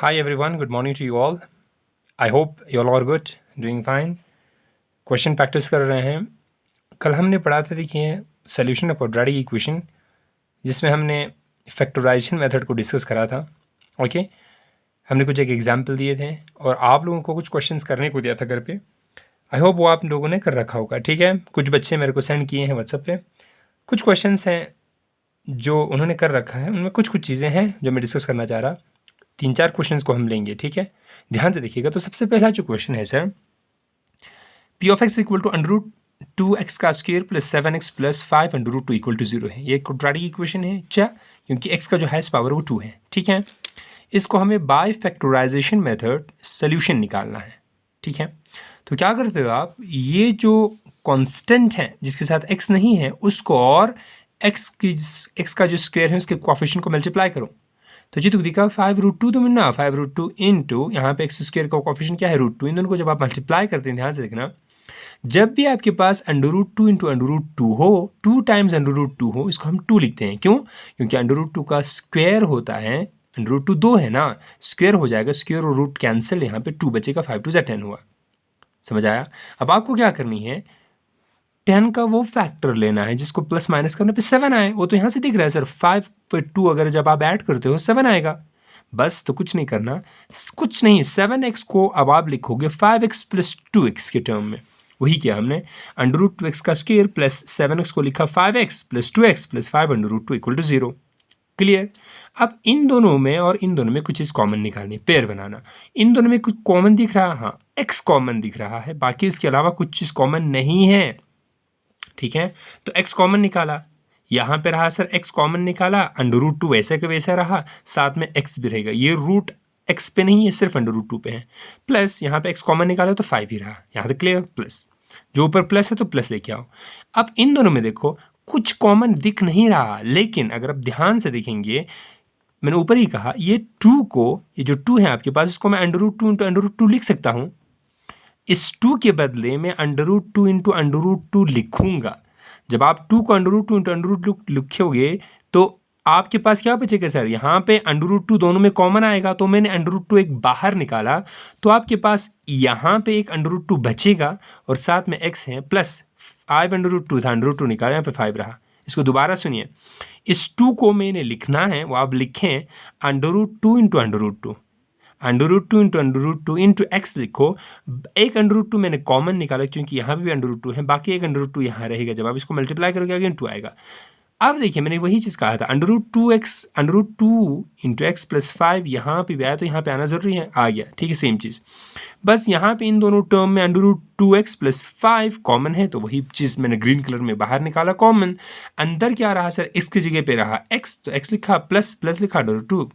Hi everyone, good morning to you all. I hope you all are good, doing fine. Question practice कर रहे हैं। कल हमने पढ़ा था, देखिए, सोल्यूशन ऑफ क्वाड्रेटिक इक्वेशन, जिसमें हमने फैक्टराइजेशन मेथड को डिस्कस करा था। ओके, हमने कुछ एक एग्जांपल दिए थे और आप लोगों को कुछ क्वेश्चंस करने को दिया था घर पे। आई होप वो आप लोगों ने कर रखा होगा। ठीक है, कुछ बच्चे मेरे को सेंड किए हैं व्हाट्सएप पे। कुछ क्वेश्चंस हैं जो उन्होंने कर रखा है, उनमें कुछ कुछ चीज़ें हैं जो मैं डिस्कस करना चाह रहा। 3-4 क्वेश्चंस को हम लेंगे। ठीक है, ध्यान से देखिएगा। तो सबसे पहला जो क्वेश्चन है sir, p of x equal to √2x का square plus 7x plus 5 √2 equal to 0 है। ये क्वाड्रेटिक इक्वेशन है क्या, क्योंकि x का जो हाईएस्ट पावर वो 2 है। ठीक है, इसको हमें बाय फैक्टराइजेशन मेथड सोल्यूशन निकालना है। ठीक है, तो क्या करते हो आप, ये जो कांस्टेंट है जिसके साथ x नहीं है उसको और x का जो स्क्वायर है उसके कोएफिशिएंट को मल्टीप्लाई करो। तो जी तो दिखा 5√2 तो मिलना 5√2 इंटू यहाँ पे एक्स स्क्वायर का कोएफिशिएंट क्या है √2। इन दोनों को जब आप मल्टीप्लाई करते हैं, ध्यान से देखना, जब भी आपके पास √2 इंटू √2 हो, 2 टाइम्स √2 हो, इसको हम 2 लिखते हैं। क्यों? क्योंकि √2 का स्क्वायर होता है, √2 2 है ना, स्क्वायर हो जाएगा, स्क्वायर और रूट कैंसिल, यहाँ पे 2 बचेगा, 5 2 10 हुआ। समझ आया? अब आपको क्या करनी है, 10 का वो फैक्टर लेना है जिसको प्लस माइनस करने पे 7 आए। वो तो यहाँ से दिख रहा है सर, 5 पर 2 अगर जब आप ऐड करते हो 7 आएगा। बस, तो कुछ नहीं करना, कुछ नहीं, 7x को अब आप लिखोगे 5x प्लस 2x के टर्म में। वही किया हमने, √2x का स्क्वायर प्लस 7x को लिखा 5x plus 2x plus 5 √2 equal to 0। Clear? अब इन दोनों में और इन दोनों में कुछ चीज़ कॉमन निकालनी, पेयर बनाना। इन दोनों में कुछ कॉमन दिख रहा, हाँ, x कॉमन दिख रहा है, बाकी इसके अलावा कुछ चीज़ कॉमन नहीं है। ठीक है, तो x कॉमन निकाला, यहाँ पे रहा सर x कॉमन निकाला, √2 वैसे का वैसा रहा, साथ में x भी रहेगा, ये रूट x पे नहीं है, सिर्फ √2 पे है, प्लस यहाँ पे x कॉमन निकाला तो 5 ही रहा। यहाँ तक क्लियर? प्लस, जो ऊपर प्लस है तो प्लस लेके आओ। अब इन दोनों में देखो कुछ कॉमन दिख नहीं रहा, लेकिन अगर आप ध्यान से देखेंगे, मैंने ऊपर ही कहा, ये 2 को, ये जो 2 है आपके पास, इसको मैं √2 इंटू √2 लिख सकता हूँ। इस 2 के बदले में √2 इंटू √2 लिखूंगा। जब आप 2 को √2 इंटू √2 लिखोगे तो आपके पास क्या बचेगा सर, यहाँ पे √2 दोनों में कॉमन आएगा, तो मैंने √2 एक बाहर निकाला, तो आपके पास यहाँ पे एक √2 बचेगा और साथ में x है, प्लस 5 √2 था, √2 निकाला, यहाँ पे 5 रहा। इसको दोबारा सुनिए, इस 2 को मैंने लिखना है, वो आप लिखें √2 इंटू √2, √2 इंटू √2 इंटू एक्स लिखो। एक √2 मैंने कॉमन निकाला क्योंकि यहाँ पे भी √2 है, बाकी एक √2 यहाँ रहेगा। जब आप इसको मल्टीप्लाई करोगे अगेन 2 आएगा। अब देखिए, मैंने वही चीज़ कहा था, √2 इंटू एक्स प्लस 5 यहाँ पे भी आया, तो यहाँ पे आना ज़रूरी है, आ गया। ठीक है, सेम चीज़, बस यहाँ पे इन दोनों टर्म में √2x प्लस 5 कॉमन है, तो वही चीज़ मैंने ग्रीन कलर में बाहर निकाला कॉमन। अंदर क्या रहा सर, x की जगह पे रहा x, तो x लिखा, प्लस प्लस लिखा √2।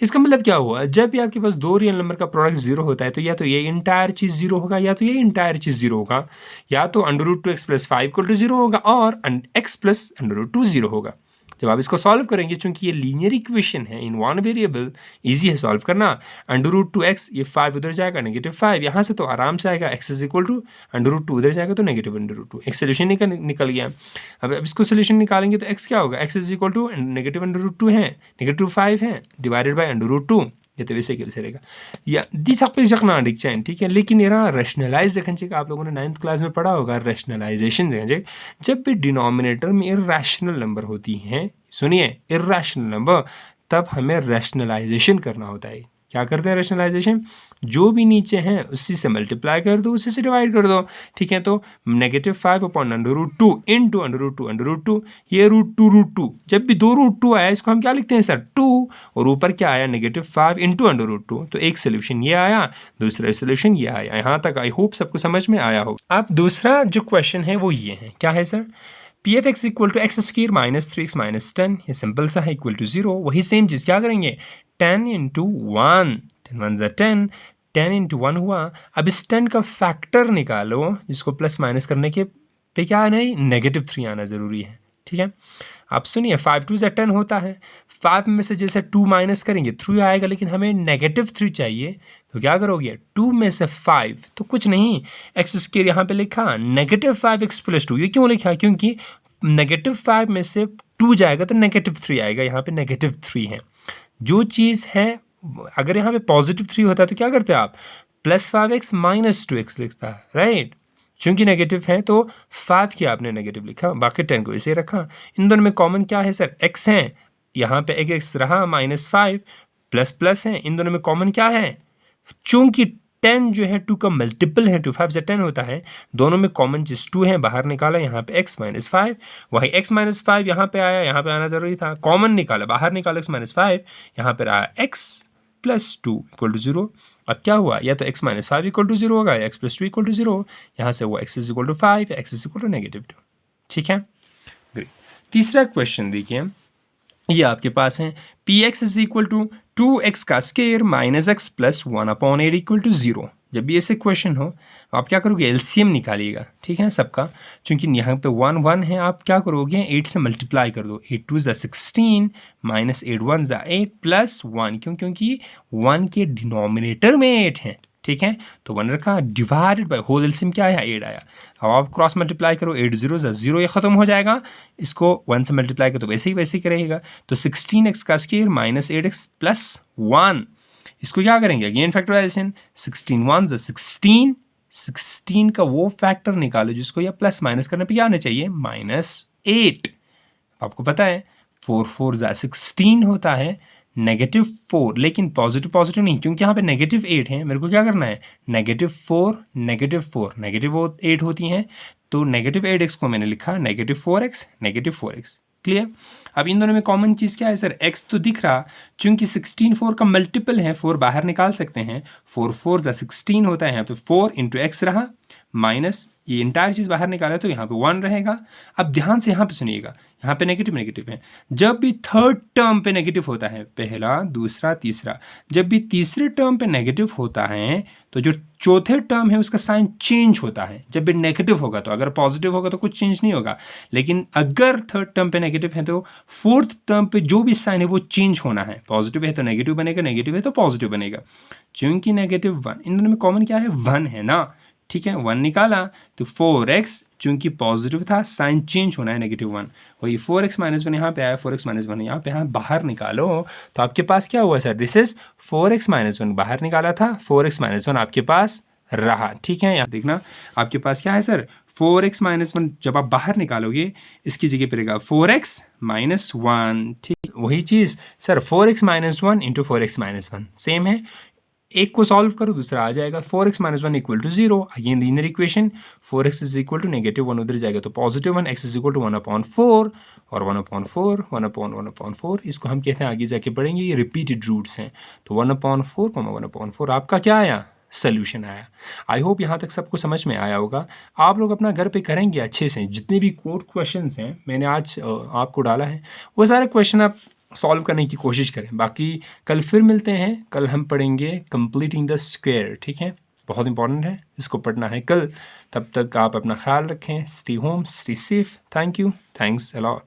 इसका मतलब क्या हुआ, जब भी आपके पास दो रियल नंबर का प्रोडक्ट 0 होता है, तो या तो ये इंटायर चीज़ 0 होगा, या तो ये इंटायर चीज़ 0 होगा, या तो √2x प्लस 5 इक्वल टू 0 होगा और x प्लस √2 0 होगा। जब आप इसको सॉल्व करेंगे, चूंकि ये लीनियर इक्वेशन है इन वन वेरिएबल, इजी है सॉल्व करना। √2x, ये 5 उधर जाएगा, -5 यहाँ से तो आराम से आएगा, x इज इक्वल टू √2 उधर जाएगा तो -√2, एक सोल्यूशन निकल गया। अब इसको सोल्यूशन निकालेंगे तो x क्या होगा, x इज इक्वल टू -√2 है, -5 है, डिवाइडेड बाय √2, ये तो वैसे कैसे रहेगा, या दिस ना दिख जाए। ठीक है, लेकिन ये रहा रेशनलाइज देखना चाहिए, आप लोगों ने 9th क्लास में पढ़ा होगा, रेशनलाइजेशन देखना चाहिए। जब भी डिनोमिनेटर में इर्रेशनल नंबर होती हैं, सुनिए, इर्रेशनल नंबर, तब हमें रेशनलाइजेशन करना होता है। क्या करते हैं रेशनलाइजेशन, जो भी नीचे हैं उसी से मल्टीप्लाई कर दो, उसी से डिवाइड कर दो। ठीक है, तो -5 अपॉन √2 इंटू √2, ये √2, जब भी दो √2 आया, इसको हम क्या लिखते हैं सर, 2, और ऊपर क्या आया, -5 इंटू √2, तो एक सोल्यूशन ये आया, दूसरा सोल्यूशन ये आया। यहाँ तक आई होप सबको समझ में आया होगा। अब दूसरा जो क्वेश्चन है वो ये है, क्या है sir, p f x equal to x square minus 3x minus 10, ये सिंपल सा है, इक्वल टू 0। वही सेम चीज़ क्या करेंगे, 10 इंटू 1, 10 1 10, 10 इंटू 1 हुआ। अब इस 10 का फैक्टर निकालो, जिसको प्लस माइनस करने के पे क्या आना है, -3 आना ज़रूरी है। ठीक है, आप सुनिए, 5 2 10 होता है, 5 में से जैसे 2 माइनस करेंगे 3 आएगा, लेकिन हमें -3 चाहिए, तो क्या करोगे, 2 में से 5, तो कुछ नहीं, एक्स स्क्वायर यहाँ पे लिखा, -5x प्लस 2, ये क्यों लिखा, क्योंकि -5 में से 2 जाएगा तो -3 आएगा, यहाँ पे -3 है। जो चीज़ है अगर यहाँ पे पॉजिटिव 3 होता तो क्या करते आप, +5x - 2x लिखता है, राइट। चूंकि नेगेटिव है तो 5 की आपने नेगेटिव लिखा, बाकी 10 को ऐसे रखा। इन दोनों में कॉमन क्या है सर, x है, यहाँ पे एक x रहा, -5 प्लस है, इन दोनों में कॉमन क्या है, चूंकि 10 जो है 2 का मल्टीपल है, 2 5 से 10 होता है, दोनों में कॉमन चीज 2 है, बाहर निकाला, यहाँ पे x - 5, वही x - 5 यहाँ पे आया, यहाँ पे आना जरूरी था, कॉमन निकाला, बाहर निकाला x - 5, यहाँ पे रहा x + 2 = 0। अब क्या हुआ, या तो x - 5 = 0 होगा, या x + 2 = 0, यहाँ से हुआ x = 5, x = -2। ठीक है, ग्रेट। तीसरा क्वेश्चन देखिए, ये आपके पास है px = 2x² - x + 1/8 = 0। जब भी ऐसे क्वेश्चन हो आप क्या करोगे, एलसीएम निकालिएगा, ठीक है सबका, क्योंकि यहाँ पे 1 1 है, आप क्या करोगे 8 से मल्टीप्लाई कर दो, 8 2 = 16 -8 1 = 8 + 1, क्यों, क्योंकि 1 के डिनोमिनेटर में 8 है, ठीक है, तो 1 रखा, डिवाइडेड बाय होल एलसीएम क्या आया, 8 आया। अब आप क्रॉस मल्टीप्लाई करो, 8 0 = 0, ये खत्म हो जाएगा, इसको 1 से मल्टीप्लाई करो तो वैसे ही रहेगा, तो 16x² - 8x + 1, इसको क्या करेंगे, अगेन फैक्टराइजेशन, 16 1 = 16, 16 का वो फैक्टर निकालो जिसको या प्लस माइनस करने पे क्या आना चाहिए, -8। आपको पता है 4 4 = 16 होता है, -4, लेकिन पॉजिटिव नहीं, क्योंकि यहाँ पे -8 है, मेरे को क्या करना है, -4 -8 होती हैं, तो -8x को मैंने लिखा -4x। क्लियर। अब इन दोनों में कॉमन चीज़ क्या है सर, x तो दिख रहा, चूंकि 16 4 का मल्टीपल है, 4 बाहर निकाल सकते हैं, 4 4 = 16 होता है, यहाँ पे 4 × x रहा, माइनस ये इंटायर चीज़ बाहर निकाला तो यहाँ पे 1 रहेगा। अब ध्यान से यहाँ पे सुनिएगा, यहाँ पे नेगेटिव है, जब भी थर्ड टर्म पे नेगेटिव होता है, पहला दूसरा तीसरा, जब भी तीसरे टर्म पे नेगेटिव होता है तो जो चौथे टर्म है उसका साइन चेंज होता है, जब भी नेगेटिव होगा तो, अगर पॉजिटिव होगा तो कुछ चेंज नहीं होगा, लेकिन अगर थर्ड टर्म पे नेगेटिव है तो फोर्थ टर्म पे जो भी साइन है वो चेंज होना है, पॉजिटिव है तो नेगेटिव बनेगा, नेगेटिव है तो पॉजिटिव बनेगा। चूंकि -1, इन दोनों में कॉमन क्या है, 1 है ना, ठीक है, 1 निकाला तो 4x, चूंकि पॉजिटिव था, साइन चेंज होना है, -1, वही 4x - 1 यहाँ पे आया, 4x - 1 यहाँ पे, यहाँ बाहर निकालो तो आपके पास क्या हुआ सर, दिस इज 4x - 1, बाहर निकाला था, 4x - 1 आपके पास रहा, ठीक है। यहाँ देखना आपके पास क्या है सर, 4x - 1 जब आप बाहर निकालोगे इसकी जगह पर रहेगा 4x - 1, ठीक, वही चीज़ सर 4x - 1 × 4x - 1 सेम है, एक को सॉल्व करो दूसरा आ जाएगा, 4x - 1 = 0, again linear equation, 4x = -1 उधर जाएगा तो +1, x = 1/4 और 1/4 1/1/4, इसको हम कहते हैं, आगे जाके पढ़ेंगे, ये रिपीटेड रूट्स हैं, तो 1/4 1/4 आपका क्या आया, सोल्यूशन आया। आई होप यहाँ तक सबको समझ में आया होगा। आप लोग अपना घर पे करेंगे अच्छे से, जितने भी कोड क्वेश्चंस हैं मैंने आज आपको डाला है वो सारे क्वेश्चन आप सॉल्व करने की कोशिश करें। बाकी कल फिर मिलते हैं, कल हम पढ़ेंगे कंप्लीटिंग द स्क्वायर, ठीक है, बहुत इंपॉर्टेंट है, इसको पढ़ना है कल। तब तक आप अपना ख्याल रखें, stay home, stay safe, thank you, thanks a lot.